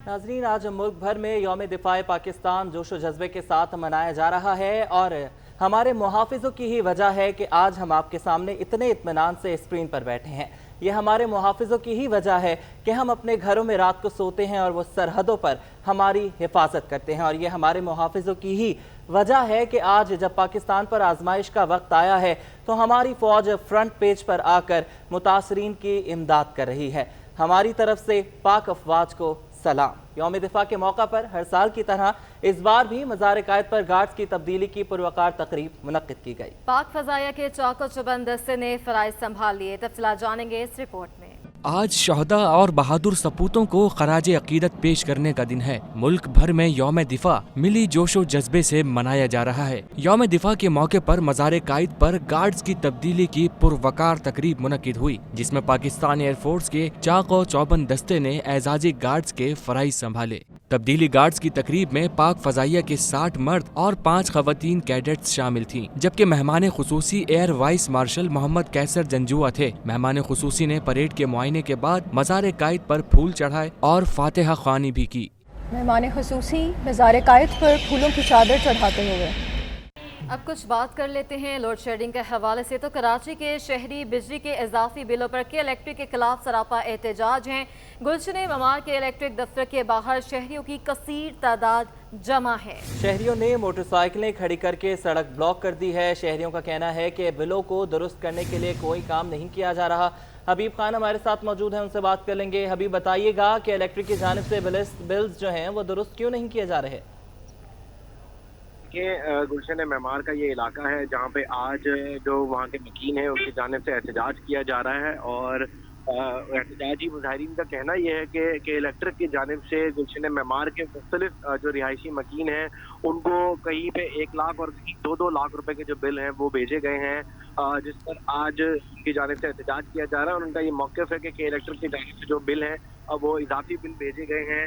नाज़रीन, आज मुल्क भर में यौम दिफ़ा पाकिस्तान जोश व जज्बे के साथ मनाया जा रहा है और हमारे मुहाफ़िज़ों की ही वजह है कि आज हम आपके सामने इतने इत्मीनान से स्क्रीन पर बैठे हैं। ये हमारे मुहाफ़िज़ों की ही वजह है कि हम अपने घरों में रात को सोते हैं और वो सरहदों पर हमारी हिफाजत करते हैं। और ये हमारे मुहाफ़िज़ों की ही वजह है कि आज जब पाकिस्तान पर आजमाइश का वक्त आया है तो हमारी फ़ौज फ्रंट पेज पर आकर मुतासरीन की इमदाद कर रही है। हमारी तरफ से पाक अफवाज को सलाम। यौम दिफा के मौका पर हर साल की तरह इस बार भी मज़ार कायद पर गार्ड्स की तब्दीली की पुरवकार तकरीब मुनक्किद की गई। पाक फजाया के चौको चौबंद दस्ते ने फराइज संभाल लिए। तफसीलात जानेंगे इस रिपोर्ट में। आज शहदा और बहादुर सपूतों को खराज अकीदत पेश करने का दिन है। मुल्क भर में यौम दिफा मिली जोशो जज्बे से मनाया जा रहा है। यौम दिफा के मौके पर मज़ार कायद पर गार्ड्स की तब्दीली की पुरवकार तकरीब मुनक्किद हुई, जिसमें पाकिस्तान एयरफोर्स के चाको चौबंद दस्ते ने एजाजी गार्ड्स के फराइज संभाले। तब्दीली गार्ड्स की तकरीब में पाक फजाइया के 60 मर्द और 5 खवातीन कैडेट्स शामिल थीं, जबकि मेहमान खुसूसी air vice marshal Mohammad Kaiser Janjua थे। मेहमान खुसूसी ने परेड के मुआयने के बाद मज़ार कायद पर फूल चढ़ाए और फातिहा ख्वानी भी की। मेहमान खुसूसी मज़ार कायद पर फूलों की चादर चढ़ाते हुए। अब कुछ बात कर लेते हैं लोड शेडिंग के हवाले से। तो कराची के शहरी बिजली के इजाफी बिलों पर के इलेक्ट्रिक के खिलाफ सरापा एहतजाज हैं। गुलशन ममार के इलेक्ट्रिक दफ्तर के बाहर शहरियों की कसीर तादाद जमा है। शहरियों ने मोटरसाइकिलें खड़ी करके सड़क ब्लॉक कर दी है। शहरियों का कहना है कि बिलों को दुरुस्त करने के लिए कोई काम नहीं किया जा रहा। हबीब खान हमारे साथ मौजूद हैं, उनसे बात कर लेंगे। हबीब, बताइएगा कि इलेक्ट्रिक की जानिब से बिल्स जो हैं वो दुरुस्त क्यों नहीं किए जा रहे? कि गुलशन मेमार का ये इलाका है जहाँ पे आज जो वहाँ के मकीन हैं उनकी जानिब से एहतजाज किया जा रहा है और एहतजाजी मुजाहिरीन का कहना यह है कि इलेक्ट्रिक की जानिब से गुलशन मेमार के मुख्तलिफ जो रिहायशी मकीन हैं उनको कहीं पे 1 लाख और कहीं 2-2 लाख रुपए के जो बिल हैं वो भेजे गए हैं, जिस पर आज उनकी जानिब से एहतजाज किया जा रहा है। और उनका ये मौक़िफ़ है कि इलेक्ट्रिक की जानिब से जो बिल हैं वो इजाफी बिल भेजे गए हैं,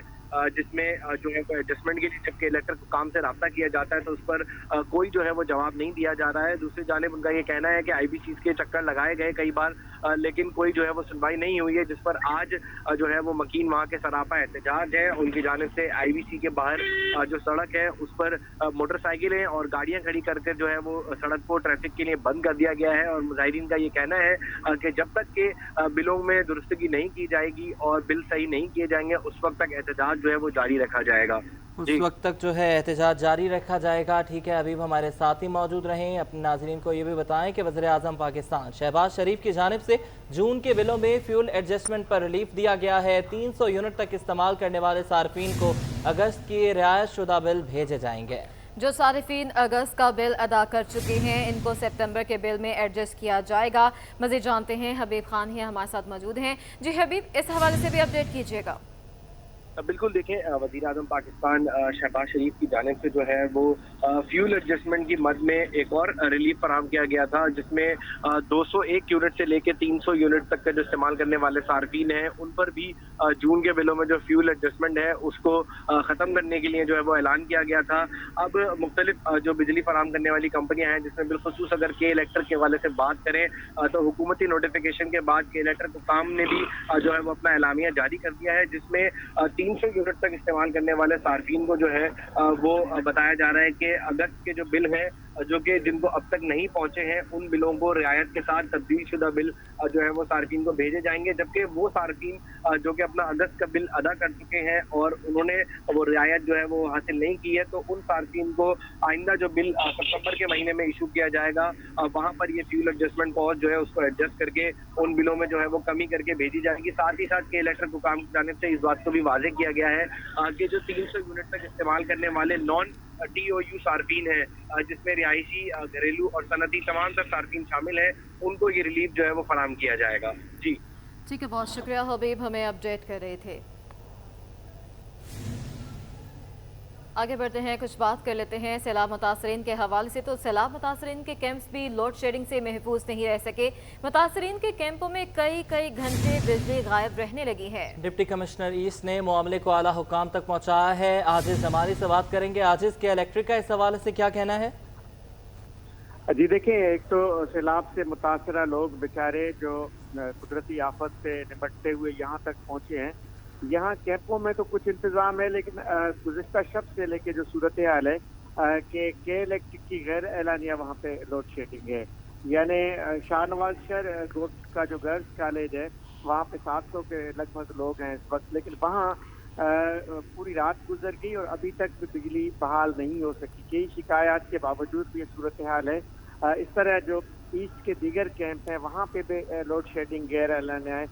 जिसमें जो है एडजस्टमेंट के लिए जबकि इलेक्ट्रिक काम से रब्ता किया जाता है तो उस पर कोई जो है वो जवाब नहीं दिया जा रहा है। दूसरी जानिब उनका ये कहना है कि IBC के चक्कर लगाए गए कई बार, लेकिन कोई जो है वो सुनवाई नहीं हुई है, जिस पर आज जो है वो मकीन वहाँ के सरापा एहतजाज है। उनकी जानिब से IBC के बाहर जो सड़क है उस पर मोटरसाइकिलें और गाड़ियाँ खड़ी करके जो है वो सड़क को ट्रैफिक के लिए बंद कर दिया गया है। और मुजाहिरीन का ये कहना है कि जब तक के बिलों में दुरुस्तगी नहीं की जाएगी और बिल सही नहीं किए जाएंगे उस वक्त तक एहतजाज जो है वो जारी रखा जाएगा। उस वक्त तक जो है एहतजाज जारी रखा जाएगा। ठीक है, अभी हमारे साथ ही मौजूद रहें। अपने नाज़रीन को ये भी बताएं कि वज़ीर आज़म पाकिस्तान शहबाज शरीफ की जानिब से जून के बिलों में फ्यूल एडजस्टमेंट पर रिलीफ दिया गया है। 300 यूनिट तक इस्तेमाल करने वाले सार्फिन को अगस्त की रियायत शुदा बिल भेजे जाएंगे। जो सारिफीन अगस्त का बिल अदा कर चुके हैं इनको सितंबर के बिल में एडजस्ट किया जाएगा। मज़ीद जानते हैं, हबीब खान ही हमारे साथ मौजूद हैं। जी हबीब, इस हवाले से भी अपडेट कीजिएगा। बिल्कुल, देखें, वज़ीर आज़म पाकिस्तान शहबाज शरीफ की जानिब से जो है वो फ्यूल एडजस्टमेंट की मद में एक और रिलीफ फराहम किया गया था, जिसमें 201 यूनिट से लेकर 300 यूनिट तक का जो इस्तेमाल करने वाले सार्फिन हैं उन पर भी जून के बिलों में जो फ्यूल एडजस्टमेंट है उसको ख़त्म करने के लिए जो है वो ऐलान किया गया था। अब मुख्तलिफ जो बिजली फराहम करने वाली कंपनियाँ हैं, जिसमें बिलखुसूस अगर के इलेक्ट्रिक के हवाले से बात करें तो हुकूमती नोटिफिकेशन के बाद के इलेक्ट्रिक हुकाम ने भी जो है वो अपना एलामिया जारी कर दिया है, जिसमें 300 यूनिट तक इस्तेमाल करने वाले सार्फिन को जो है वो बताया जा रहा है कि अगस्त के जो बिल हैं जो कि जिनको अब तक नहीं पहुंचे हैं उन बिलों को रियायत के साथ तब्दील शुदा बिल जो है वो सार्फिन को भेजे जाएंगे, जबकि वो सार्फिन जो कि अपना अगस्त का बिल अदा कर चुके हैं और उन्होंने वो रियायत जो है वो हासिल नहीं की है तो उन सार्फिन को आइंदा जो बिल सितंबर के महीने में इशू किया जाएगा वहाँ पर ये फ्यूल एडजस्टमेंट कॉस्ट जो है उसको एडजस्ट करके उन बिलों में जो है वो कमी करके भेजी जाएगी। साथ ही साथ के इलेक्ट्रिक हुकाम की जानिब से इस बात को भी वाज़ेह किया गया है कि जो 300 यूनिट तक इस्तेमाल करने वाले नॉन TOU सार्फिन है, जिसमें रिहायशी, घरेलू और सनती तमाम तर सार्फिन शामिल है, उनको ये रिलीफ जो है वो फराहम किया जाएगा। जी ठीक है, बहुत शुक्रिया हबीब, हमें अपडेट कर रहे थे। आगे बढ़ते हैं, कुछ बात कर लेते हैं सैलाब मुतासरीन के हवाले से। तो सैलाब मुतासरीन के कैंप्स भी लोड शेडिंग से महफूज नहीं रह सके। मुतासरीन के कैंपों में कई घंटे बिजली गायब रहने लगी है। डिप्टी कमिश्नर ईस्ट ने मामले को आला हुकाम तक पहुँचाया है। आजिज हमारी से बात करेंगे। आजिज, के इलेक्ट्रिक का इस हवाले से क्या कहना है? जी देखिए, एक तो सैलाब से मुतासरा लोग बेचारे जो कुदरती आफत से निपटते हुए यहाँ तक पहुँचे हैं यहाँ कैंपों में तो कुछ इंतजाम है, लेकिन गुज़िश्ता शब से लेके जो सूरत हाल है कि के इलेक्ट्रिक की गैर एलानिया वहाँ पे लोड शेडिंग है। यानी शाहनवाज शहर रोड का जो गर्ल्स कॉलेज है वहाँ पे 700 के लगभग लोग हैं इस वक्त, लेकिन वहाँ पूरी रात गुजर गई और अभी तक भी बिजली बहाल नहीं हो सकी। कई शिकायत के बावजूद भी ये सूरत हाल है। इस तरह जो ईस्ट के दीगर कैंप हैं वहाँ पे भी लोड शेडिंग गैर एलानिया है।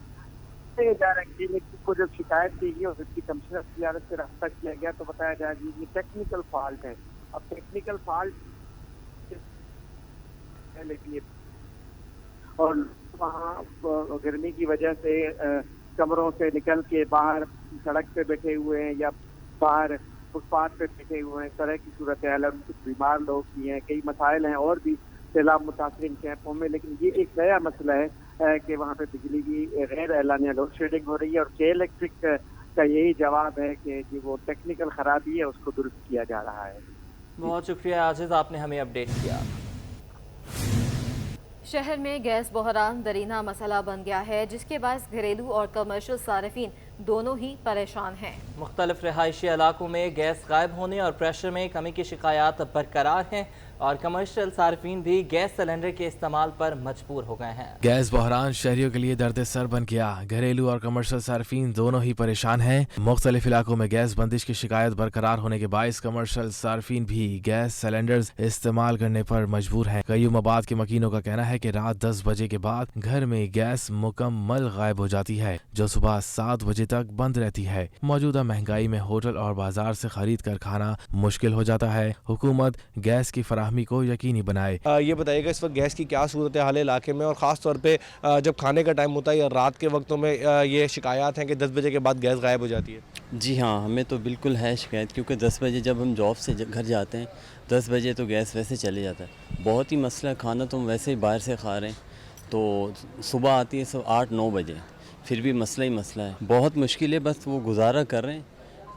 को जब शिकायत की गई और डिप्टी कमिश्नर सियारत से रब्ता किया गया तो बताया जा रहा है ये टेक्निकल फॉल्ट है। अब टेक्निकल फॉल्ट लेकिन और वहाँ गर्मी की वजह से कमरों से निकल के बाहर सड़क पे बैठे हुए हैं या बाहर फुटपाथ पे बैठे हुए हैं, इस तरह की सूरत हाल है। कुछ बीमार लोग भी हैं, कई मसाइल हैं और भी सैलाब मुतासरीन कैंपों में, लेकिन ये एक नया मसला है कि वहाँ पे बिजली की गैर एलानिया लोड शेडिंग हो रही है और के इलेक्ट्रिक का यही जवाब है कि जी वो टेक्निकल खराबी है उसको दुरुस्त किया जा रहा है। बहुत शुक्रिया आजिज, आपने हमें अपडेट किया। शहर में गैस बहरान दरीना मसला बन गया है, जिसके बायस घरेलू और कमर्शियल सार्फिन दोनों ही परेशान हैं। मुख्तलिफ रिहायशी इलाकों में गैस गायब होने और प्रेशर में कमी की शिकायत बरकरार हैं और कमर्शियल सार्फिन भी गैस सिलेंडर के इस्तेमाल पर मजबूर हो गए हैं। गैस बहरान शहरियों के लिए दर्द सर बन गया। घरेलू और कमर्शियल सार्फिन दोनों ही परेशान हैं। मुख्तलिफ इलाकों में गैस बंदिश की शिकायत बरकरार होने के बायस कमर्शियल सार्फिन भी गैस सिलेंडर्स इस्तेमाल करने पर मजबूर हैं। कयूमाबाद के मकीनों का कहना है कि रात 10 बजे के बाद घर में गैस मुकम्मल गायब हो जाती है, जो सुबह 7 बजे तक बंद रहती है। मौजूदा महंगाई में होटल और बाजार से खरीद कर खाना मुश्किल हो जाता है। हुकूमत गैस की फराहमी को यकीनी बनाए। ये बताइएगा इस वक्त गैस की क्या सूरत हाल है इलाके में, और ख़ास तौर पे जब खाने का टाइम होता है या रात के वक्तों में ये शिकायत है कि 10 बजे के बाद गैस गायब हो जाती है। जी हाँ, हमें तो बिल्कुल है शिकायत, क्योंकि 10 बजे जब हम जॉब से घर जाते हैं 10 बजे तो गैस वैसे चले जाता है। बहुत ही मसला, खाना तो हम वैसे ही बाहर से खा रहे हैं, तो सुबह आती है सब 8-9 बजे, फिर भी मसला ही मसला है। बहुत मुश्किल है, बस वो गुजारा कर रहे हैं।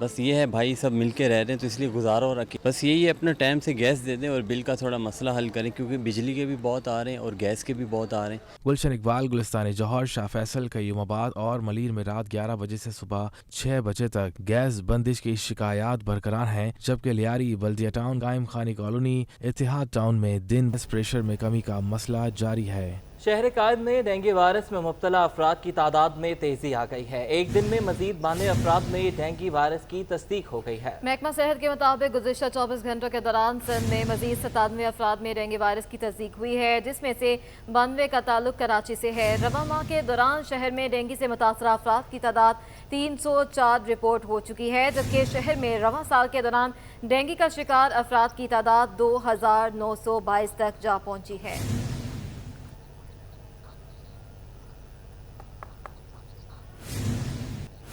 बस ये है भाई, सब मिल के रह रहे हैं तो इसलिए गुजारा हो रहा है। बस यही है, अपना टाइम से गैस दे दें और बिल का थोड़ा मसला हल करें, क्योंकि बिजली के भी बहुत आ रहे हैं और गैस के भी बहुत आ रहे हैं। गुलशन इकबाल, गुलिस्तान जौहर, शाह फैसल, कयूमाबाद और मलीर में रात 11 बजे से सुबह 6 बजे तक गैस बंदिश की शिकायत बरकरार हैं, जबकि लियारी, बल्दिया टाउन, कायम खानी कॉलोनी, इतिहाद टाउन में दिन प्रेशर में कमी का मसला जारी है। शहर कायद में डेंगू वायरस में मुब्तला अफराद की तादाद में तेजी आ गई है। एक दिन में मजीद 92 अफराद में डेंगू वायरस की तस्दीक हो गई है। महकमा सेहत के मुताबिक गुज़िश्ता 24 घंटों के दौरान सिंध में मजीद 97 अफराद में डेंगू वायरस की तस्दीक हुई है, जिसमें से 92 का ताल्लुक कराची से है। रवा माह के दौरान शहर में डेंगू से मुतासरा अफराद की तादाद 304 रिपोर्ट हो चुकी है, जबकि शहर में रवा साल के दौरान डेंगू का शिकार अफराद की तादाद 2922 तक जा पहुंची है।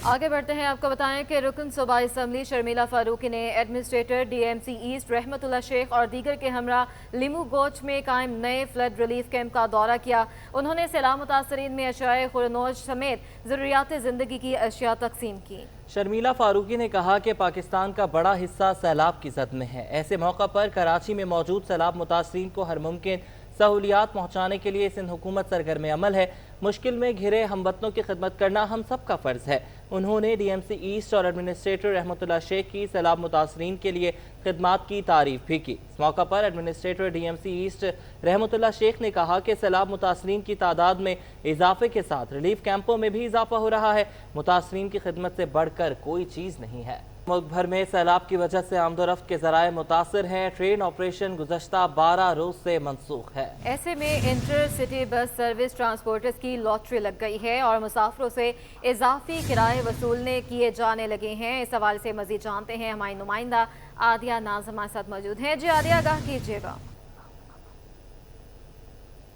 आगे बढ़ते हैं, आपको बताएं कि रुकन सूबाई असम्बली शर्मिला फारूकी ने एडमिनिस्ट्रेटर DMC ईस्ट रहमतुल्लाह शेख और दीगर के हमरा लिमू गोच में कायम नए फ्लड रिलीफ कैंप का दौरा किया। उन्होंने सैलाब मुतासरीन में अशियाए खुरनोश समेत ज़रूरियात ज़िंदगी की अशिया तकसीम की। शर्मिला फारूकी ने कहा कि पाकिस्तान का बड़ा हिस्सा सैलाब की जद में है। ऐसे मौका पर कराची में मौजूद सैलाब मुतासरीन को हर मुमकिन सहूलियात पहुँचाने के लिए सिंध हुकूमत सरगर्म अमल है। मुश्किल में घिरे हमवतनों की खिदमत करना हम सब का फ़र्ज़ है। उन्होंने DMC ईस्ट और एडमिनिस्ट्रेटर रहमतुल्लाह शेख की सैलाब मुतासरीन के लिए खिदमात की तारीफ भी की। इस मौका पर एडमिनिस्ट्रेटर DMC ईस्ट रहमतुल्लाह शेख ने कहा कि सैलाब मुतासरीन की तादाद में इजाफे के साथ रिलीफ कैंपों में भी इजाफा हो रहा है। मुतासरीन की खिदमत से बढ़कर कोई चीज़ नहीं है। मुल्क भर में सैलाब की वजह से आमदोरफ्त के ज़राए मुतासर हैं। ट्रेन ऑपरेशन गुज़श्ता 12 रोज़ से मनसूख है। ऐसे में inter city bus service transporters की लॉटरी लग गई है और मुसाफिरों से इजाफी किराए वसूलने किए जाने लगे हैं। इस हवाले से मजीद जानते हैं, हमारी नुमाइंदा आदिया नाज़ हमारे साथ मौजूद हैं। जी आदिया, आगाह कीजिएगा।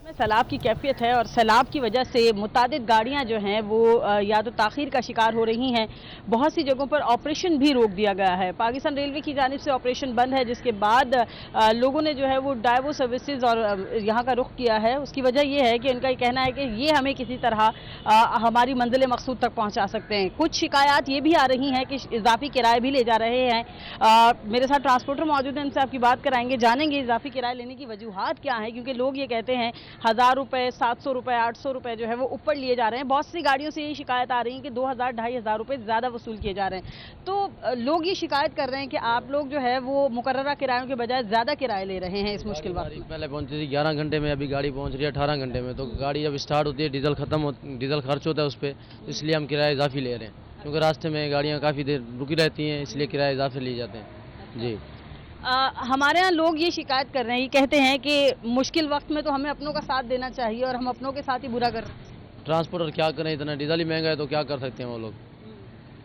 में सैलाब की कैफियत है और सैलाब की वजह से मुतादिद गाड़ियां जो हैं वो या तो ताख़ीर का शिकार हो रही हैं। बहुत सी जगहों पर ऑपरेशन भी रोक दिया गया है। पाकिस्तान रेलवे की जानिब से ऑपरेशन बंद है, जिसके बाद लोगों ने जो है वो डाइवो सर्विसेज और यहाँ का रुख किया है। उसकी वजह यह है कि उनका ये कहना है कि ये हमें किसी तरह हमारी मंजिल मकसूद तक पहुँचा सकते हैं। कुछ शिकायत ये भी आ रही हैं कि इजाफी किराए भी ले जा रहे हैं। मेरे साथ ट्रांसपोर्टर मौजूद हैं, इनसे आपकी बात कराएंगे, जानेंगे इजाफी किराए लेने की वजूहात क्या है, क्योंकि लोग ये कहते हैं 1000 रुपये, 700 रुपये, 800 रुपये जो है वो ऊपर लिए जा रहे हैं। बहुत सी गाड़ियों से ये शिकायत आ रही है कि 2000-2500 रुपये ज़्यादा वसूल किए जा रहे हैं। तो लोग ये शिकायत कर रहे हैं कि आप लोग जो है वो मुकर्ररा किरायों के बजाय ज़्यादा किराए ले रहे हैं इस मुश्किल वक्त में। पहले पहुंची थी 11 घंटे में, अभी गाड़ी पहुंच रही है 18 घंटे में। तो गाड़ी जब स्टार्ट होती है डीजल खर्च होता है उस पर, इसलिए हम किराया इजाफी ले रहे हैं, क्योंकि रास्ते में गाड़ियाँ काफ़ी देर रुकी रहती हैं, इसलिए किराया इजाफे लिए जाते हैं जी। हमारे यहाँ लोग ये शिकायत कर रहे हैं, ये कहते हैं कि मुश्किल वक्त में तो हमें अपनों का साथ देना चाहिए और हम अपनों के साथ ही बुरा कर रहे हैं। ट्रांसपोर्टर क्या करें, इतना डीजल ही महंगा है तो क्या कर सकते हैं वो लोग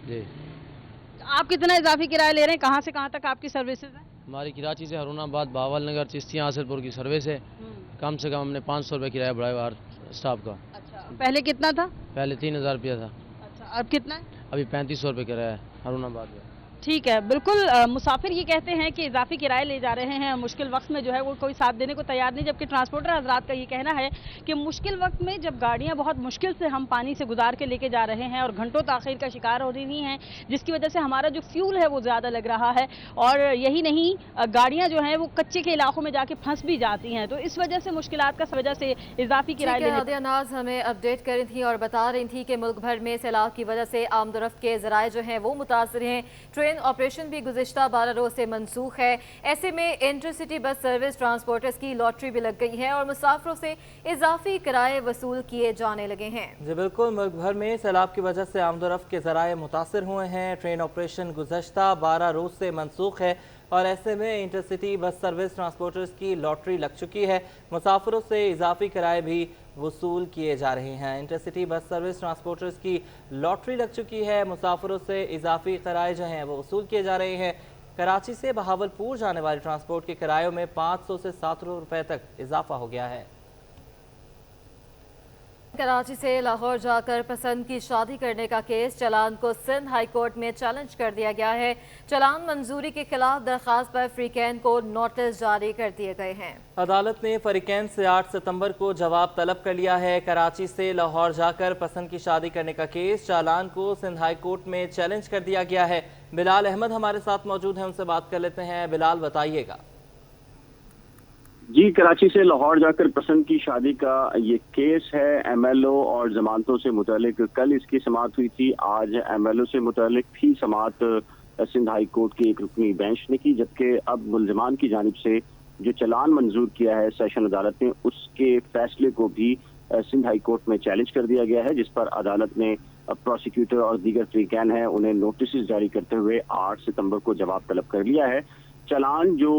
जी। आप कितना इजाफी किराया ले रहे हैं, कहाँ से कहाँ तक आपकी सर्विसेज है? हमारी कराची से हरुणाबाद, बावल नगर, चिश्तियाँ, हासिलपुर की सर्विस है। कम से कम हमने 500 रुपये किराया बढ़ाया हर स्टाफ का। अच्छा, पहले कितना था? पहले 3000 रुपया था। अच्छा, अब कितना है? अभी 3500 रुपये किराया है हरुणाबाद में। ठीक है, बिल्कुल। मुसाफिर ये कहते हैं कि इजाफी किराए ले जा रहे हैं, मुश्किल वक्त में जो है वो कोई साथ देने को तैयार नहीं, जबकि ट्रांसपोर्टर हजरात का ये कहना है कि मुश्किल वक्त में जब गाड़ियां बहुत मुश्किल से हम पानी से गुजार के लेके जा रहे हैं और घंटों ताखीर का शिकार हो रही हैं, जिसकी वजह से हमारा जो फ्यूल है वो ज़्यादा लग रहा है, और यही नहीं गाड़ियाँ जो हैं वो कच्चे के इलाकों में जाके फंस भी जाती हैं, तो इस वजह से मुश्किलात का वजह से इजाफी किराए हादिया नाज हमें अपडेट कर रही थी और बता रही थी कि मुल्क भर में सैलाब की वजह से आमदोरफ्त के ज़राए जो हैं वो मुतासर हैं। ट्रेन ऑपरेशन भी गुज़िश्ता 12 रोज से मनसूख है। ऐसे में इंटरसिटी बस सर्विस ट्रांसपोर्टर्स की लॉटरी भी लग गई है और मुसाफिरों से इजाफी किराए वसूल किए जाने लगे हैं। जी बिल्कुल, मुल्क भर में सैलाब की वजह से आमदोरफ्त के ज़राए मुतासर हुए हैं। ट्रेन ऑपरेशन गुज़श्ता 12 रोज से मनसूख है और ऐसे में इंटरसिटी बस सर्विस ट्रांसपोर्टर्स की लॉटरी लग चुकी है। मुसाफिरों से इजाफी किराए भी वसूल किए जा रहे हैं। इंटरसिटी बस सर्विस ट्रांसपोर्टर्स की लॉटरी लग चुकी है, मुसाफिरों से इजाफी किराए जो हैं वो वसूल किए जा रहे हैं। कराची से बहावलपुर जाने वाले ट्रांसपोर्ट के किरायों में 500 से 700 रुपये तक इजाफा हो गया है। कराची से लाहौर जाकर पसंद की शादी करने का केस चालान को सिंध हाई कोर्ट में चैलेंज कर दिया गया है। चालान मंजूरी के खिलाफ दरखास्त पर फरीकैन को नोटिस जारी कर दिए गए हैं। अदालत ने फरीकैन से 8 सितंबर को जवाब तलब कर लिया है। कराची से लाहौर जाकर पसंद की शादी करने का केस चालान को सिंध हाई कोर्ट में चैलेंज कर दिया गया है। बिलाल अहमद हमारे साथ मौजूद हैं, उनसे बात कर लेते हैं। बिलाल, बताइएगा। जी, कराची से लाहौर जाकर पसंद की शादी का ये केस है MLO और जमानतों से मुतल्लिक। कल इसकी समाअत हुई थी, आज MLO से मुतल्लिक भी समाअत सिंध हाई कोर्ट की एक रुकनी बेंच ने की, जबकि अब मुलजमान की जानिब से जो चालान मंजूर किया है सेशन अदालत ने, उसके फैसले को भी सिंध हाई कोर्ट में चैलेंज कर दिया गया है, जिस पर अदालत ने प्रोसिक्यूटर और दीगर फरीकैन हैं उन्हें नोटिस जारी करते हुए 8 सितंबर को जवाब तलब कर लिया है। चालान जो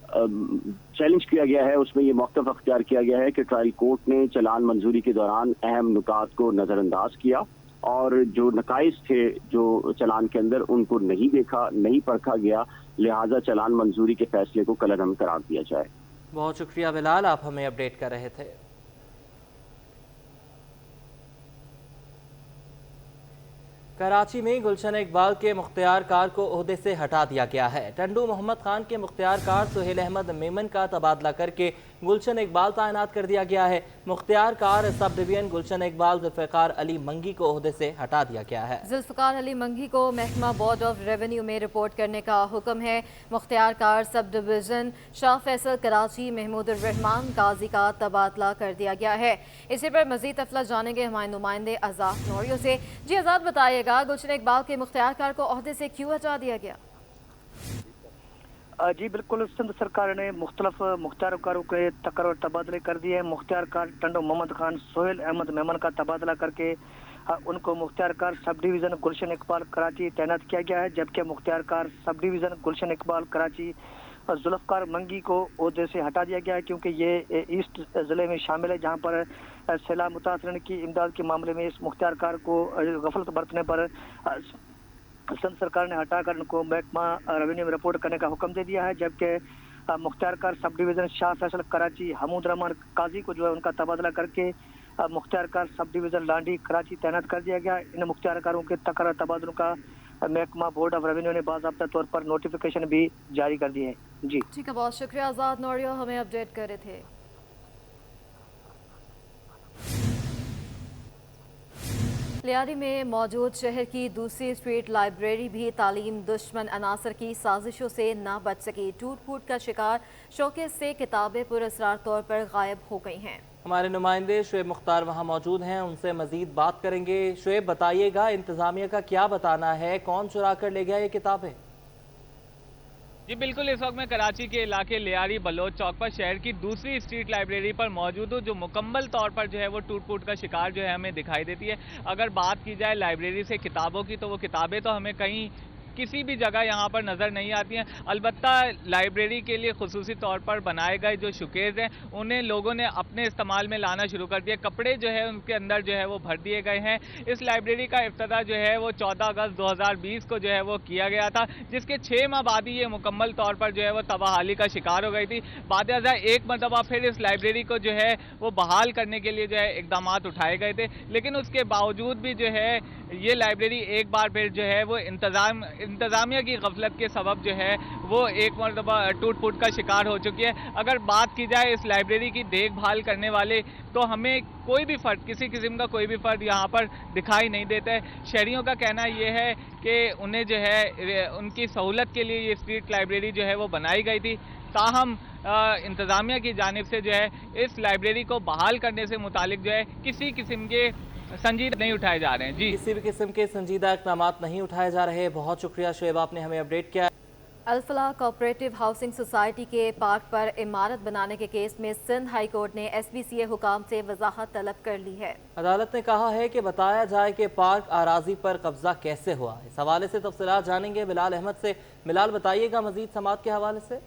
चैलेंज किया गया है उसमें ये मौक़िफ़ अख्तियार किया गया है कि ट्रायल कोर्ट ने चालान मंजूरी के दौरान अहम नुकात को नज़रअंदाज किया और जो नकाइस थे जो चालान के अंदर उनको नहीं देखा, नहीं परखा गया, लिहाजा चालान मंजूरी के फैसले को कलअदम करार दिया जाए। बहुत शुक्रिया बिलाल, आप हमें अपडेट कर रहे थे। कराची में गुलशन इकबाल के मुख्तियार कार को ओहदे से हटा दिया गया है। टंडू मोहम्मद खान के मुख्तियार कार सुहेल अहमद मेमन का तबादला करके गुलशन इकबाल तैनात कर दिया गया है। मुख्तियार कार सब डिवीजन गुलशन इकबाल जुल्फ़िकार अली मंगी को ओहदे से हटा दिया गया है। जुल्फ़िकार अली मंगी को महकमा बोर्ड ऑफ रेवेन्यू में रिपोर्ट करने का हुक्म है। मुख्तियार कार सब डिवीजन शाह फैसल कराची महमूद रहमान काजी का तबादला कर दिया गया है। इसी पर मजीद तफला जानेंगे हमारे नुमाइंदे आज़ाद नौरियो से। जी आज़ाद, बताइएगा गुलशन इकबाल के मुख्तियार कार को ओहदे से क्यों हटा दिया गया? जी बिल्कुल, सिंध सरकार ने मुख्तलिफ मुख्तियार कारों के तकर्र तबादले कर दिए। मुख्तियार कार टंडू मोहम्मद खान सुहेल अहमद मेमन का तबादला करके उनको मुख्तियार कार सब डिवीज़न गुलशन इकबाल कराची तैनात किया गया है, जबकि मुख्तियार कार सब डिवीज़न गुलशन इकबाल कराची जुल्फ़िकार मंगी को ओहदे से हटा दिया गया है, क्योंकि ये ईस्ट ज़िले में शामिल है, जहाँ पर सैलाब मुतासरीन की इमदाद के मामले में इस मुख्तियार कार को गफलत बरतने पर सिंध सरकार ने हटाकर उनको महकमा रेवेन्यू में रिपोर्ट करने का हुक्म दे दिया है। जबकि मुख्तियार कार सब डिवीज़न शाह फैसल कराची हमूद रहमान काजी को जो है उनका तबादला करके मुख्तियार कार सब डिवीज़न लांडी कराची तैनात कर दिया गया। इन मुख्तियार कारों के तकर्र तबादलों का महकमा बोर्ड ऑफ रेवेन्यू ने बाज़ाब्ता तौर पर नोटिफिकेशन भी जारी कर दिए है। जी ठीक है, बहुत शुक्रिया आज़ाद नौरियो, हमें अपडेट कर रहे थे। लियारी में मौजूद शहर की दूसरी स्ट्रीट लाइब्रेरी भी तालीम दुश्मन अनासर की साजिशों से ना बच सकी। टूट फूट का शिकार शोकेस से किताबें पुरअसरार तौर पर गायब हो गई हैं। हमारे नुमाइंदे शुएब मुख्तार वहाँ मौजूद हैं, उनसे मजीद बात करेंगे। शुएब, बताइएगा इंतज़ामिया का क्या बताना है, कौन चुरा कर ले गया ये किताबें? जी बिल्कुल, इस वक्त मैं कराची के इलाके लियारी बलोच चौक पर शहर की दूसरी स्ट्रीट लाइब्रेरी पर मौजूद हूँ, जो मुकम्मल तौर पर जो है वो टूट फूट का शिकार जो है हमें दिखाई देती है। अगर बात की जाए लाइब्रेरी से किताबों की, तो वो किताबें तो हमें कहीं किसी भी जगह यहाँ पर नज़र नहीं आती हैं। अलबत्ता लाइब्रेरी के लिए खुसूसी तौर पर बनाए गए जो शोकेस हैं, उन्हें लोगों ने अपने इस्तेमाल में लाना शुरू कर दिया। कपड़े जो है उनके अंदर जो है वो भर दिए गए हैं। इस लाइब्रेरी का इफ्तिताह जो है वो 14 अगस्त 2020 को जो है वो किया गया था, जिसके 6 माह बाद ही ये मुकम्मल तौर पर जो है वो तबाहाली का शिकार हो गई थी। बाद एक मरतबा फिर इस लाइब्रेरी को जो है वो बहाल करने के लिए जो है इकदाम उठाए गए थे, लेकिन उसके बावजूद भी जो है ये लाइब्रेरी एक बार फिर जो है वो इंतज़ामिया की गफलत के सबब जो है वो एक मरतबा टूट फूट का शिकार हो चुकी है। अगर बात की जाए इस लाइब्रेरी की देखभाल करने वाले, तो हमें कोई भी फ़र्द, किसी किस्म का कोई भी फ़र्द यहाँ पर दिखाई नहीं देता है। शहरियों का कहना ये है कि उन्हें जो है उनकी सहूलत के लिए ये स्ट्रीट लाइब्रेरी जो है वो बनाई गई थी। ताहम इंतज़ामिया की जानिब से जो है इस लाइब्रेरी को बहाल करने से मुतालिक जो है किसी किस्म के संजीदा नहीं उठाए जा रहे हैं। जी, किसी भी किस्म के संजीदा इक़दाम नहीं उठाए जा रहे। बहुत शुक्रिया शुएब, आपने हमें अपडेट किया। अल-फलाह कोऑपरेटिव हाउसिंग सोसाइटी के पार्क पर इमारत बनाने के केस में सिंध हाई कोर्ट ने SBCA हुकाम से वजाहत तलब कर ली है। अदालत ने कहा है कि बताया जाए कि पार्क आराजी पर कब्जा कैसे हुआ। इस हवाले से तफसीलात जानेंगे बिलाल अहमद से। बिलाल, बताइएगा मजीद समात के हवाले से।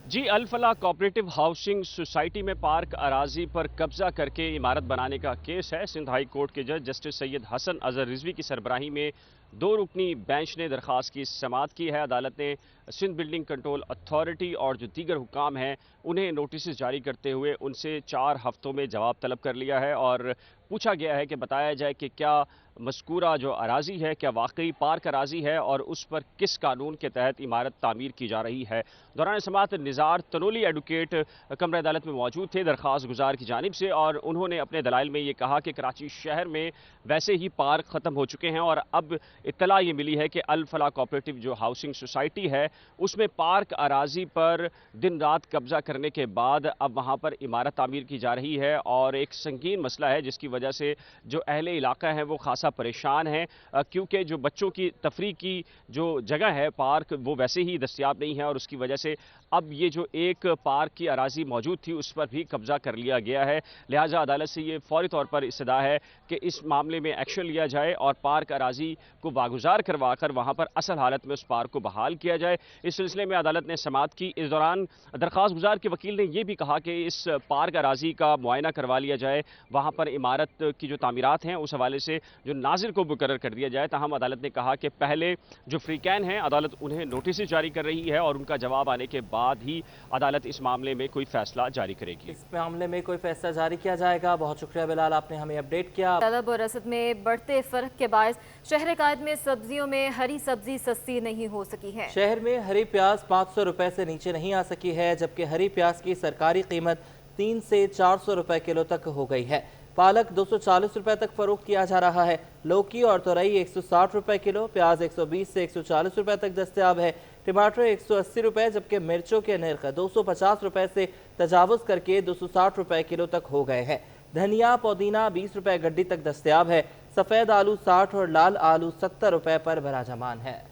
जी, अल-फलाह कोऑपरेटिव हाउसिंग सोसाइटी में पार्क अराजी पर कब्जा करके इमारत बनाने का केस है। सिंध हाई कोर्ट के जज जस्टिस सैयद हसन अजहर रिजवी की सरबराही में 2 रुकनी बेंच ने दरख्वास्त की समाअत की है। अदालत ने सिंध बिल्डिंग कंट्रोल अथॉरिटी और जो दीगर हुकाम हैं उन्हें नोटिस जारी करते हुए उनसे 4 हफ्तों में जवाब तलब कर लिया है और पूछा गया है कि बताया जाए कि क्या मज़कूरा जो अराजी है क्या वाकई पार्क अराजी है और उस पर किस कानून के तहत इमारत तामीर की जा रही है। दौरान समाअत निज़ार तनोली एडवोकेट कमरा अदालत में मौजूद थे दरख्वास्त गुजार की जानिब से, और उन्होंने अपने दलाइल में ये कहा कि कराची शहर में वैसे ही पार्क ख़त्म हो चुके हैं और अब इत्तला ये मिली है कि अल-फलाह कोऑपरेटिव जो हाउसिंग सोसाइटी है उसमें पार्क अराजी पर दिन रात कब्जा करने के बाद अब वहाँ पर इमारत तामीर की जा रही है और एक संगीन मसला है जिसकी वजह से जो अहले इलाका है वो खासा परेशान है, क्योंकि जो बच्चों की तफरीह की जो जगह है पार्क वो वैसे ही दस्तयाब नहीं है और उसकी वजह से अब ये जो एक पार्क की अराजी मौजूद थी उस पर भी कब्जा कर लिया गया है। लिहाजा अदालत से ये फौरी तौर पर इस्तदा है कि इस मामले में एक्शन लिया जाए और पार्क अराजी को वागुजार करवा कर वहाँ पर असल हालत में उस पार्क को बहाल किया जाए। इस सिलसिले में अदालत ने समाअत की। इस दौरान दरख्वास्त गुजार के वकील ने यह भी कहा कि इस पार्क अराजी का मुआयना करवा लिया जाए, वहाँ पर इमारत की जो तामीरात हैं उस हवाले से जो नाजिर को मुकर्रर कर दिया जाए। ताहम अदालत ने कहा कि पहले जो फ्रीकैन हैं अदालत उन्हें नोटिस जारी कर रही है और उनका जवाब आने के बाद ही अदालत इस मामले में कोई फैसला जारी करेगी। इस मामले में कोई फैसला जारी किया जाएगा। बहुत शुक्रिया बिलाल, आपने हमें अपडेट किया। तलब और रसद में बढ़ते फर्क के बायस शहर कायद में सब्जियों में हरी सब्जी सस्ती नहीं हो सकी है। शहर में हरी प्याज 500 रुपए से नीचे नहीं आ सकी है, जबकि हरी प्याज की सरकारी कीमत 3 से 400 रुपए किलो तक हो गई है। पालक 240 रुपए तक फरोख्त किया जा रहा है। लौकी और तोरई 160 रुपए किलो, प्याज 120 से 140 रुपए तक दस्तयाब है। टमाटर 180 रुपए, जबकि मिर्चों के नर्ख 250 रुपए से तजावुज़ करके 260 रुपए किलो तक हो गए हैं। धनिया पुदीना 20 रुपए गड्डी तक दस्तयाब है। सफ़ेद आलू 60 और लाल आलू 70 रुपए पर बराजमान है।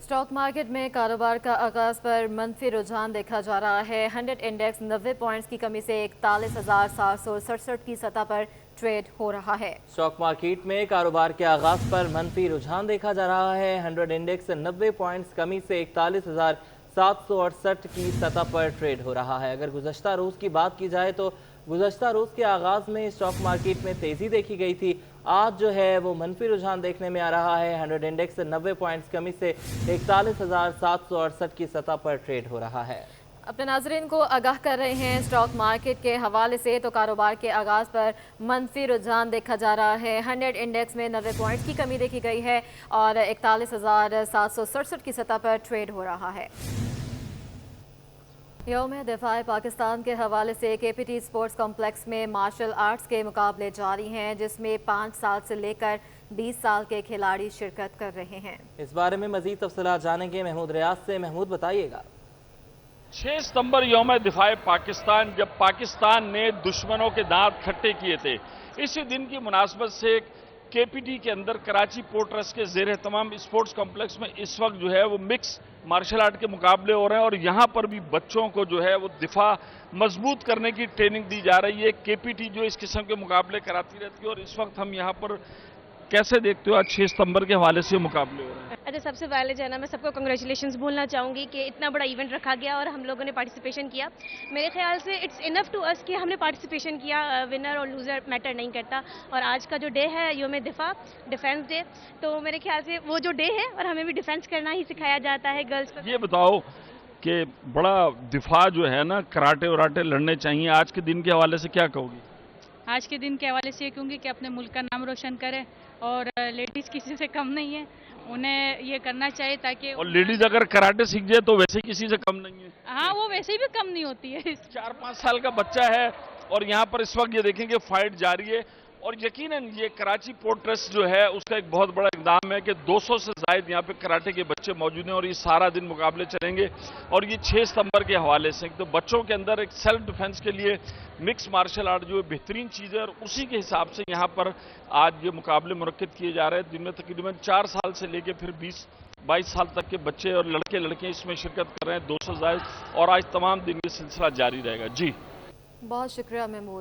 स्टॉक मार्केट में कारोबार का आगाज पर मनफी रुझान देखा जा रहा है। 100 इंडेक्स 90 पॉइंट्स की कमी से 41,767 की सतह पर ट्रेड हो रहा है। स्टॉक मार्केट में कारोबार के आगाज पर मनफी रुझान देखा जा रहा है। 100 इंडेक्स 90 पॉइंट्स कमी से 41,768 की सतह पर ट्रेड हो रहा है। अगर गुज़श्ता रोज़ की बात की जाए तो गुज़श्ता रोज़ के आगाज में स्टॉक मार्केट में तेज़ी देखी गई थी। आज जो है वो मनफी रुझान देखने में आ रहा है। 100 इंडेक्स 90 पॉइंट्स कमी से 41,768 की सतह पर ट्रेड हो रहा है। अपने नाज़रीन को आगाह कर रहे हैं स्टॉक मार्केट के हवाले से, तो कारोबार के आगाज़ पर मनफी रुझान देखा जा रहा है। 100 इंडेक्स में 90 पॉइंट्स की कमी देखी गई है और 41,767 की सतह पर ट्रेड हो रहा है। यौम दिफा पाकिस्तान के हवाले से KPT स्पोर्ट्स कॉम्प्लेक्स में मार्शल आर्ट्स के मुकाबले जारी हैं, जिसमें 5 साल से लेकर 20 साल के खिलाड़ी शिरकत कर रहे हैं। इस बारे में मजीद तफसीलात जानेंगे महमूद रियाज से। महमूद, बताइएगा। 6 सितंबर यौम दिफा पाकिस्तान, जब पाकिस्तान ने दुश्मनों के दांत खट्टे किए थे, इसी दिन की मुनासबत से KPT के अंदर कराची पोर्ट ट्रस्ट के ज़ेर तमाम स्पोर्ट्स कॉम्प्लेक्स में इस वक्त जो है वो मिक्स मार्शल आर्ट के मुकाबले हो रहे हैं और यहाँ पर भी बच्चों को जो है वो दिफा मजबूत करने की ट्रेनिंग दी जा रही है। KPT जो इस किस्म के मुकाबले कराती रहती है और इस वक्त हम यहाँ पर कैसे देखते हो आज 6 सितंबर के हवाले से मुकाबले हो रहे हैं? अच्छा, सबसे पहले जो है ना, मैं सबको कंग्रेचुलेशंस बोलना चाहूँगी कि इतना बड़ा इवेंट रखा गया और हम लोगों ने पार्टिसिपेशन किया। मेरे ख्याल से इट्स इनफ टू अस कि हमने पार्टिसिपेशन किया, विनर और लूज़र मैटर नहीं करता। और आज का जो डे है यौम दिफा, डिफेंस डे, तो मेरे ख्याल से वो जो डे है और हमें भी डिफेंस करना ही सिखाया जाता है गर्ल्स को। ये बताओ कि बड़ा दिफा जो है ना, कराटे वराटे लड़ने चाहिए, आज के दिन के हवाले से क्या कहोगी? आज के दिन के हवाले से ये कहूँगी कि अपने मुल्क का नाम रोशन करें और लेडीज़ किसी से कम नहीं है, उन्हें ये करना चाहिए ताकि। और लेडीज अगर कराटे सीख जाए तो वैसे किसी से कम नहीं है। हाँ, वो वैसे भी कम नहीं होती है। 4-5 साल का बच्चा है और यहाँ पर इस वक्त ये देखेंगे फाइट जारी है और यकीनन ये कराची पोर्ट ट्रस्ट जो है उसका एक बहुत बड़ा इकदाम है कि 200 से ज़ायद यहाँ पे कराटे के बच्चे मौजूद हैं और ये सारा दिन मुकाबले चलेंगे। और ये 6 सितंबर के हवाले से तो बच्चों के अंदर एक सेल्फ डिफेंस के लिए मिक्स मार्शल आर्ट जो है बेहतरीन चीज़ है और उसी के हिसाब से यहाँ पर आज ये मुकाबले मुनक्किद किए जा रहे हैं, जिनमें तकरीबन 4 साल से लेकर फिर 20-22 साल तक के बच्चे और लड़के लड़कियाँ इसमें शिरकत कर रहे हैं, 200 ज़ायद, और आज तमाम दिन ये सिलसिला जारी रहेगा। जी, बहुत शुक्रिया महमूद।